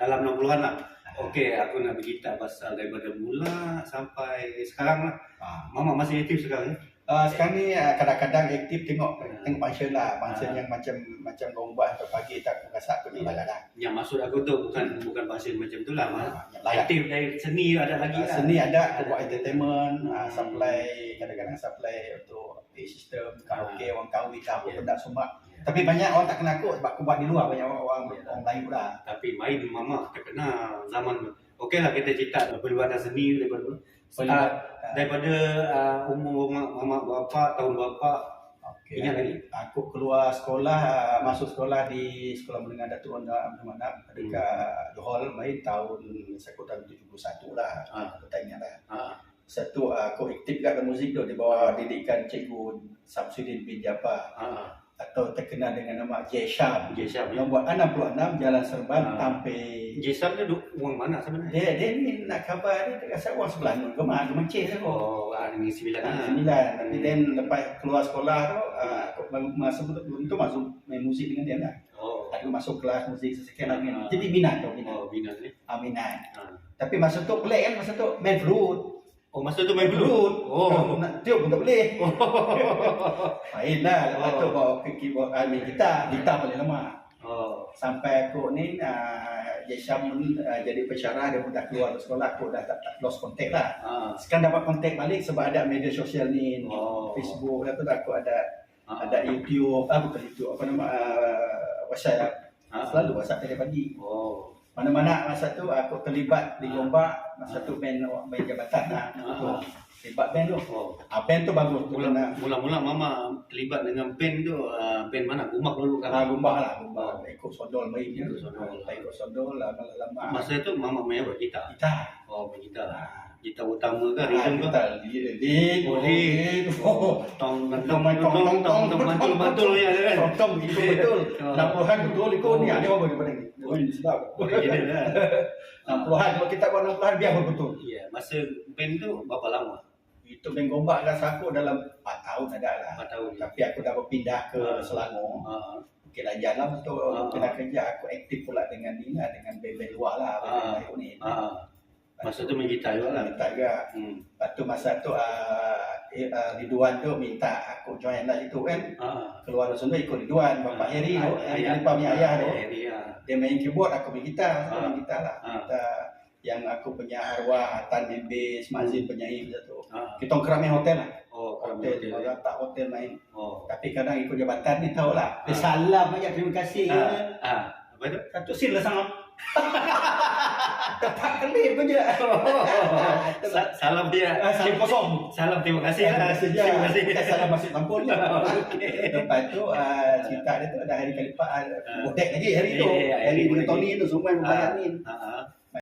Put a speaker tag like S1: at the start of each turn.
S1: dalam 60-an lah. Okey, aku nak bercerita pasal daripada mula sampai sekarang lah. Mama masih aktif sekarang ya?
S2: Sekarang ni kadang-kadang aktif tengok function lah, function yang macam orang buat untuk pagi tak aku rasa aku ni malah dah.
S1: Yang maksud aku tu bukan function macam tu lah. Aktif dari seni ada lagi lah.
S2: Seni ada, aku buat entertainment, supply, kadang-kadang supply untuk sistem karaoke, orang kahwin apa pun tak semua. Tapi banyak orang tak kenal aku sebab aku buat di luar, banyak orang Melayu lah.
S1: Tapi main mama terkenal zaman tu. Okey lah kita cerita perluasan seni daripada umur mama bapa tahun berapa ingat lagi?
S2: Aku keluar sekolah, masuk sekolah di Sekolah Menengah Datuk Abdul Manap dekat Johor, main tahun aku tahun 71 lah. Aku tak ingat lah. Satu aku aktif kat muzik tu di bawah didikan Cikgu Samsudin bin Jafar. Atau terkenal dengan nama Jesham. Nombor 66 Jalan Serban Tampil.
S1: Jesham ni orang mana sebenarnya?
S2: Dia ni nak khabar ni terasa orang sebelah ni Gemenceh tu.
S1: Negeri Sembilan.
S2: Tapi then lepas keluar sekolah tu aku masuk tu masuk main muzik dengan dia lah. Aku masuk kelas muzik sesekian lagi. Jadi minat tu.
S1: Minat ni.
S2: Minat. Tapi masa tu pelik kan, masa tu main flute.
S1: Masa tu main flute.
S2: Nak tiup pun tak boleh. Main lah. Lepas tu bawa keyboard, main gitar paling lama. Sampai aku ni Jesham jadi pensyarah, dia pun dah keluar dari sekolah, aku dah tak lost contact lah. Sekarang dapat contact balik sebab ada media sosial ni, Facebook, lepas tu aku ada YouTube, bukan YouTube, apa nama, WhatsApp. Selalu WhatsApp dari pagi. Mana-mana masa tu aku terlibat di Gombak, masa tu band jabatan lah. Terlibat band tu. Band tu bagus.
S1: Mula-mula mama terlibat dengan band tu, band mana? Gombak dulu kan?
S2: Gombak lah, Gombak. Ikut Sodol main je. Ikut Sodol lah, lama-lama.
S1: Masa tu mama main apa? Gitar?
S2: Gitar.
S1: Main gitar. Gitar utama kan? Rhythm kan? Tong-tong-tong-tong-tong-tong ya kan?
S2: Tong-tong begitu betul. 60-an betul ikut ni. Ada apa daripada ni? Sedap. 60-an, kalau kita buat 60-an biar betul.
S1: Ya, masa band tu berapa lama?
S2: Itu band Gombak rasa aku dalam 4 tahun ada lah.
S1: 4 tahun.
S2: Tapi aku dah berpindah ke Selangor. Bukit Rajan lah betul. Pindah kerja aku aktif pula dengan ni lah, dengan band-band luar lah. Band-band ni.
S1: Masa tu main gitar juga lah.
S2: Gitar juga. Lepas tu masa tu Ridwan tu minta aku join lah itu kan. Keluar dari sana ikut Ridwan, Bapak Heri tu. Heri Khalifah punya ayah tu. Dia main keyboard, aku main gitar. Main gitar lah. Gitar yang aku punya arwah Tan main bass, Mazin penyanyi macam tu. Kita keram main hotel lah. Hotel, tak hotel main. Tapi kadang ikut jabatan ni tahu lah. Dia salam aja, terima kasih.
S1: Apa tu?
S2: Satu sila sangat. Tepat kelip aja.
S1: Salam dia.
S2: Salam kosong.
S1: Salam terima kasih.
S2: Terima kasih. Kita salam masuk tampun je. Lepas tu cerita dia tu ada Heri Khalifah. Bodek lagi hari tu. Hari Tony tu semua yang membayarin.